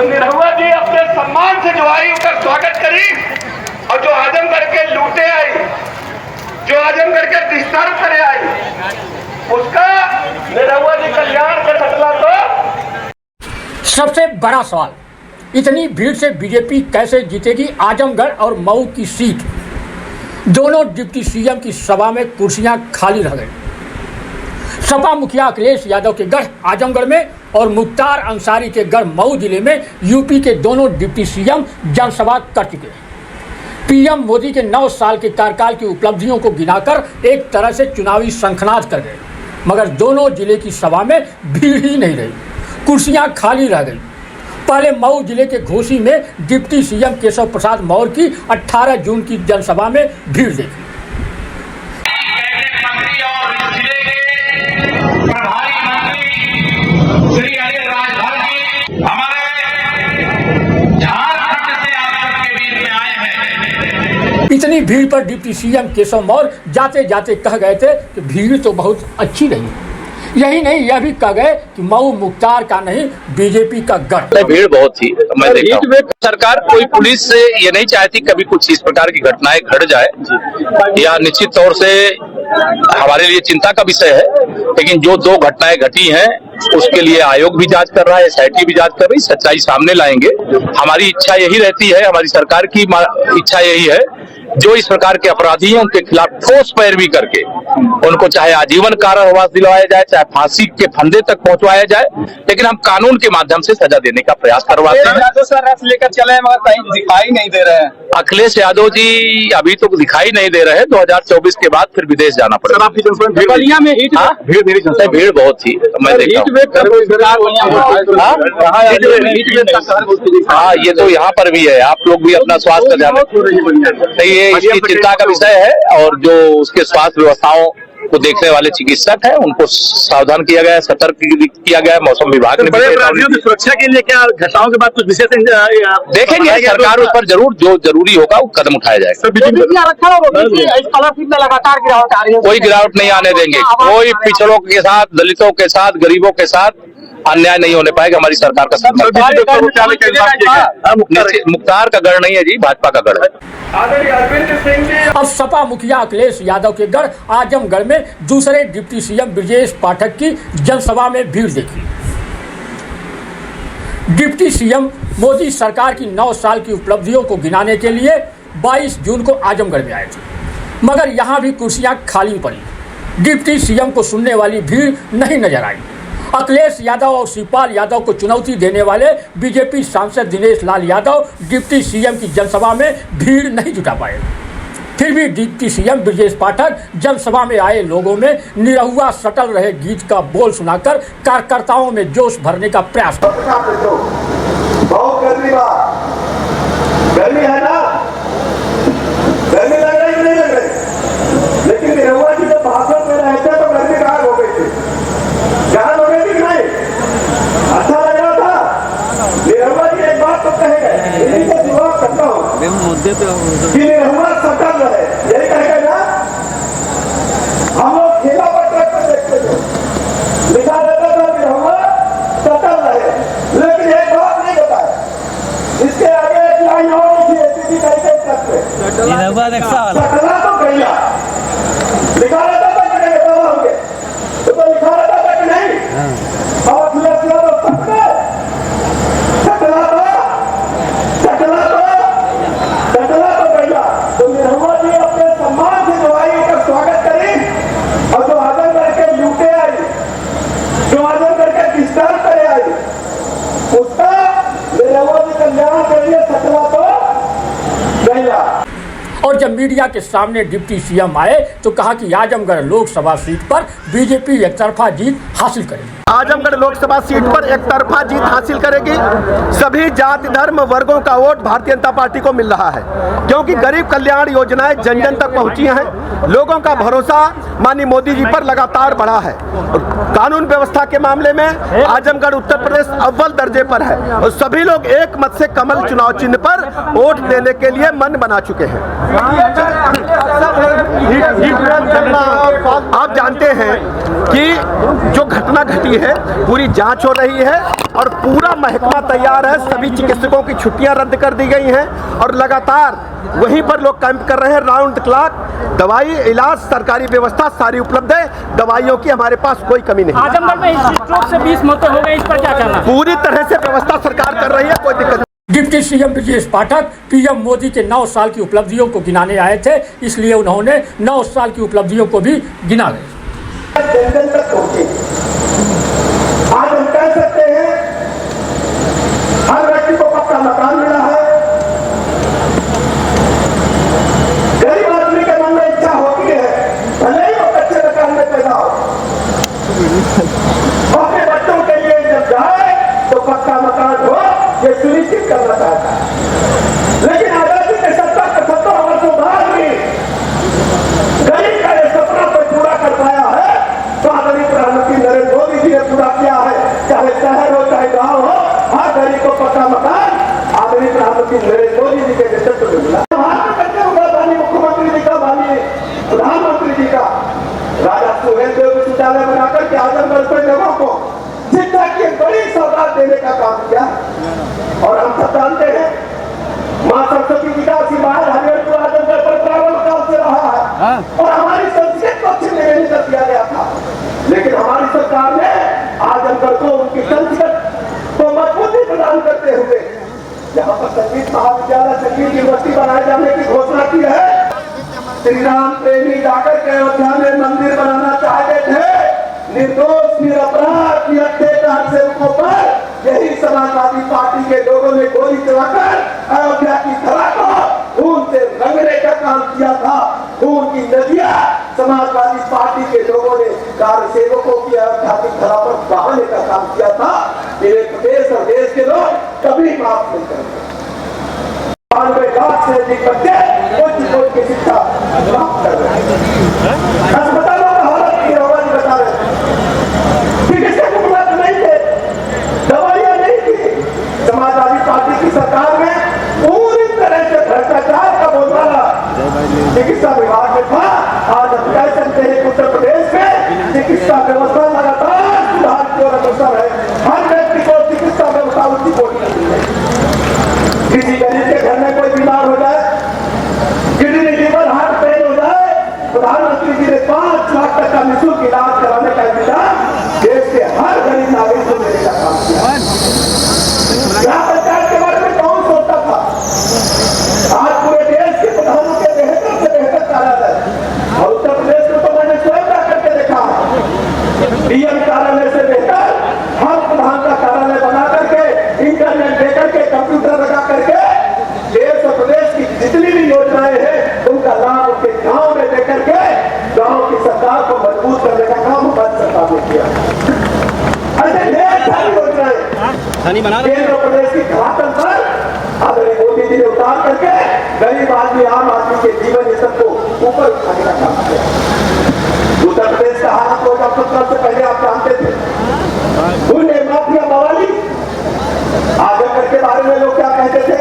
तो निरहुआ जी अपने सम्मान से जो आई उसका स्वागत करी, और जो आजमगढ़ के लूटे आई, जो आजमगढ़ के डिस्टर्ब करे आई, उसका निरहुआ जी कल्याण का सटला। तो सबसे बड़ा सवाल, इतनी भीड़ से बीजेपी कैसे जीतेगी आजमगढ़ और मऊ की सीट? दोनों डिप्टी सीएम की सभा में कुर्सियां खाली रह गई। सपा मुखिया अखिलेश यादव के गढ़ आजमगढ़ में और मुख्तार अंसारी के गढ़ मऊ जिले में यूपी के दोनों डिप्टी सीएम जनसभा कर चुके हैं। पीएम मोदी के 9 साल के कार्यकाल की उपलब्धियों को गिनाकर एक तरह से चुनावी शंखनाद कर गए, मगर दोनों जिले की सभा में भीड़ ही नहीं रही, कुर्सियां खाली रह गई। पहले मऊ जिले के घोसी में डिप्टी सीएम केशव प्रसाद मौर्य की 18 जून की जनसभा में भीड़ देखी। इतनी भीड़ पर डिप्टी सीएम केशव मौर्य जाते जाते कह गए थे कि भीड़ तो बहुत अच्छी रही। यही नहीं, यह भी कह गए कि मऊ मुख्तार का नहीं बीजेपी का गढ़। भीड़ बहुत थी। मैं देखता हूं सरकार कोई पुलिस से ये नहीं चाहती कभी कुछ इस प्रकार की घटनाएं घट जाए, यह निश्चित तौर से हमारे लिए चिंता का विषय है। लेकिन जो 2 घटनाएं घटी हैं उसके लिए आयोग भी जांच कर रहा है, SIT भी जांच कर रही, सच्चाई सामने लाएंगे। हमारी इच्छा यही रहती है, हमारी सरकार की इच्छा यही है, जो इस प्रकार के अपराधी हैं उनके खिलाफ ठोस पैरवी करके उनको चाहे आजीवन कारावास दिलवाया जाए, चाहे फांसी के फंदे तक पहुंचवाया जाए, लेकिन हम कानून के माध्यम से सजा देने का प्रयास करवाते हैं। यादव सर रथ लेकर चले मगर कहीं दिखाई नहीं दे रहे हैं। अखिलेश यादव जी अभी तो दिखाई नहीं दे रहे, 2024 के बाद फिर विदेश जाना पड़ेगा। बलिया में भीड़ बहुत थी। मैं देखता हूँ हाँ, ये तो यहाँ पर भी है। आप लोग भी अपना स्वास्थ्य का ध्यान रखें, ये इसकी चिंता का विषय है। और जो उसके स्वास्थ्य व्यवस्थाओं को देखने वाले चिकित्सक हैं उनको सावधान किया गया है, सतर्क किया गया है। मौसम विभाग ने बड़े अपराधियों की सुरक्षा के लिए क्या घटनाओं के बाद कुछ विशेष देखेंगे, सरकार उस पर जरूर जो जरूरी होगा वो कदम उठाया जाएगा। कोई गिरावट नहीं आने देंगे, कोई पिछड़ों के साथ, दलितों के साथ, गरीबों के साथ अन्याय नहीं होने पाएगा। हमारी सरकार का मुख्तार का गढ़ नहीं है जी, भाजपा का गढ़ है। अब सपा मुखिया अखिलेश यादव के गढ़ आजमगढ़ में दूसरे डिप्टी सीएम ब्रजेश पाठक की जनसभा में भीड़ देखी। डिप्टी सीएम मोदी सरकार की 9 साल की उपलब्धियों को गिनाने के लिए 22 जून को आजमगढ़ में आए थे, मगर यहां भी कुर्सियां खाली पड़ी। डिप्टी सीएम को सुनने वाली भीड़ नहीं नजर आई। अखिलेश यादव और शिवपाल यादव को चुनौती देने वाले बीजेपी सांसद दिनेश लाल यादव डिप्टी सीएम की जनसभा में भीड़ नहीं जुटा पाए। फिर भी डिप्टी सीएम ब्रजेश पाठक जनसभा में आए लोगों में निरहुआ सटल रहे गीत का बोल सुनाकर कार्यकर्ताओं में जोश भरने का प्रयास किया। बहुत गर्मी है ना, गर्मी लग रही नहीं लग रही, लेकिन निरहुआ जी जब भाषण में रहते तो गर्मी गायब हो गई थी। गायब हो गई थी कि नहीं? अच्छा लग रहा था। निरहुआ जी एक बात तो कहे गए, इन्हीं का जवाब करता हूँ मुद्दे पे कि निरहुआ सटल रहे, यही कहेगा ना। हम लोग ठेला पर ट्रैक्टर देखते थे, लिखा रहता था निरहुआ सटल रहे, लेकिन एक बात नहीं बताया। इसके आगे एक लाइन और लिखी है, किसी कैसे सकते सटला तो गैया लिखा रहता था कि नहीं? दवा हो गए तो लिखा रहता था कि नहीं? और तो सटला तो गैया। तो निरहुआ जी अपने सम्मान से जो आई उसका स्वागत करें, और जो आजमगढ़ के लूटे आई, जो आजमगढ़ के डिस्टर्ब करे आई, उसका निरहुआ जी कल्याण के लिए सटला तो गैया। और जब मीडिया के सामने डिप्टी सीएम आए तो कहा कि आजमगढ़ लोकसभा सीट पर बीजेपी एकतरफा जीत हासिल करेगी। आजमगढ़ लोकसभा सीट पर एक तरफा जीत हासिल करेगी। सभी जाति धर्म वर्गों का वोट भारतीय जनता पार्टी को मिल रहा है, क्योंकि गरीब कल्याण योजनाएं जन जन तक पहुंची हैं। लोगों का भरोसा माननीय मोदी जी पर लगातार बढ़ा है। कानून व्यवस्था के मामले में आजमगढ़ उत्तर प्रदेश अव्वल दर्जे पर है, और सभी लोग एक मत से कमल चुनाव चिन्ह पर वोट देने के लिए मन बना चुके हैं। आप जानते हैं कि जो घटना घटी है पूरी जांच हो रही है और पूरा महकमा तैयार है। सभी चिकित्सकों की छुट्टियां रद्द कर दी गई हैं और लगातार वहीं पर लोग कैंप कर रहे हैं। राउंड द क्लॉक दवाई, इलाज, सरकारी व्यवस्था सारी उपलब्ध है। दवाइयों की हमारे पास कोई कमी नहीं। आजमगढ़ में स्ट्रोक से 20 मौतें हो गई, इस पर क्या कहना? पूरी तरह से व्यवस्था सरकार कर रही है, कोई दिक्कत नहीं। Deputy CM Brajesh Pathak PM Modi के 9 साल की उपलब्धियों को गिनाने आए थे, इसलिए उन्होंने 9 साल की उपलब्धियों को भी गिना गए। जन तक पहुंचे। आज हम कह सकते हैं हर व्यक्ति को पक्का मकान मिला है। गरीब आदमी के मन में इच्छा होती है भले ही वो कच्चे मकान में पैदा हो, अपने बच्चों के लिए जब जाए तो पक्का मकान हो, ये सुनिश्चित करना चाहता है। लेकिन आजादी के 70-75 वर्षों बाद भी गरीब का ये सपना कोई पूरा कर पाया है तो आदरणीय प्रधानमंत्री नरेंद्र मोदी जी ने पूरा किया है। चाहे शहर हो चाहे गांव हो, हर गरीब को पक्का मकान आदरणीय प्रधानमंत्री नरेंद्र मोदी जी के नेतृत्व में मिला। मुख्यमंत्री जी का, माननीय प्रधानमंत्री जी का राजा सुहेलदेव विश्वविद्यालय बनाकर के आजमगढ़ के लोगों को शिक्षा की एक बड़ी सौगात देने का काम किया। और हम सब जानते हैं मां सरस्वती जी का आशीर्वाद हरिहरपुर आजमगढ़ पर प्रारंभ काल से रहा है और हमारी संस्कृत को छीनने नहीं कर दिया गया था। लेकिन हमारी सरकार ने आजमगढ़ को उनकी संस्कृत को मजबूती प्रदान करते हुए यहाँ पर संगीत महाविद्यालय, संगीत यूनिवर्सिटी बनाए जाने की घोषणा की है। श्री राम प्रेमी जाकर के अयोध्या में मंदिर बनाना चाहते थे। निर्दोष निरपराध की अत्याचार सेवकों पर यही समाजवादी पार्टी के लोगों ने गोली चलाकर अयोध्या की धरा को खून से रंगने का काम किया था। खून की नदियां समाजवादी पार्टी के लोगों ने कार्य सेवकों की अयोध्या की धरा पर बहाने का काम किया था। मेरे प्रदेश और देश के लोग कभी माफ नहीं करेंगे। 92 लाख से अधिक बच्चे उच्च की शिक्षा प्राप्त कर रहे हैं। अस्पतालों का हालत की आवाज बता रहे हैं, चिकित्सक उपलब्ध नहीं थे, दवाइयां नहीं थी। समाजवादी पार्टी की सरकार में पूरी तरह से भ्रष्टाचार का बोलबाला चिकित्सा विभाग में था। आज हम कह सकते हैं उत्तर प्रदेश में चिकित्सा व्यवस्था लगातार सुधार की ओर अग्रसर है। हर व्यक्ति को चिकित्सा व्यवस्था उच्च कोटि की मिल रही है। किसी गरीब के घर में कोई बीमार हो जाए, किडनी, लीवर, हार्ट फेल हो जाए, प्रधानमंत्री जी ने 5 लाख तक का निःशुल्क इलाज कराने का इंतजाम देश के हर गरीब नागरिक को देने का काम किया। यहाँ पंचायत के बारे में कौन सोचता था? आज पूरे देश के प्रधानों के बेहतर से बेहतर कार्यालय और उत्तर प्रदेश में तो मैंने स्वयं जा करके देखा डीएम कार्यालय से बेहतर हर प्रधान का कार्यालय बना करके, इंटरनेट देकर के, कंप्यूटर लगा करके देश और प्रदेश की जितनी भी योजनाएं हैं उनका लाभ उनके गांव में देकर के गांव की सरकार को मजबूत करने का काम हमारी सरकार ने किया। ऐसे ढेर सारी योजनाएं केंद्र प्रदेश की धरातल पर आदरणीय मोदी जी ने उतार करके गरीब आदमी, आम आदमी के जीवन स्तर को ऊपर उठाने का काम किया। उत्तर प्रदेश का हालत 2017 से पहले आप जानते थे, गुंडे, माफिया, बवाली। आजमगढ़ के बारे में लोग क्या कहते थे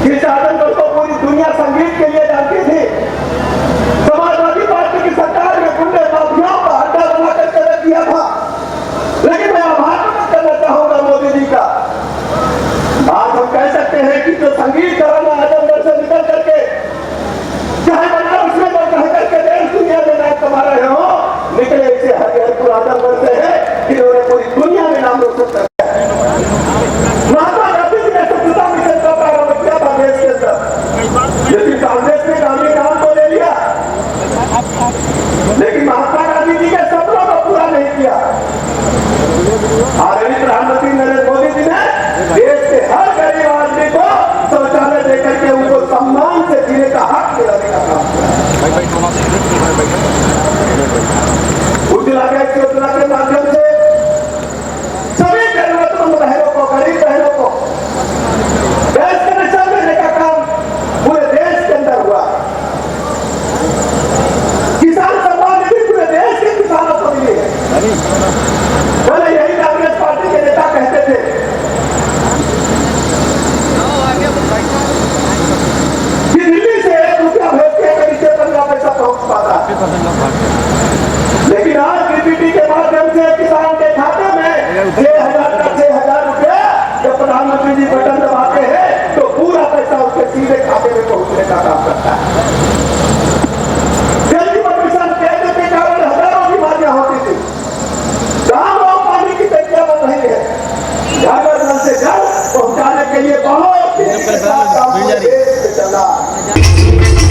कि आजमगढ़ को पूरी दुनिया संगीत के लिए जानती थी। समाजवादी पार्टी की सरकार ने गुंडे, माफियाओं का अड्डा बना करके रख दिया था। लेकिन मैं आभार प्रकट करना चाहूंगा मोदी जी का। आज हम कह सकते हैं कि जो संगीत कराना आजमगढ़ से निकल करके चाहे बनारस में रह करके देश दुनिया में नाम कमा भीड़ जारी है।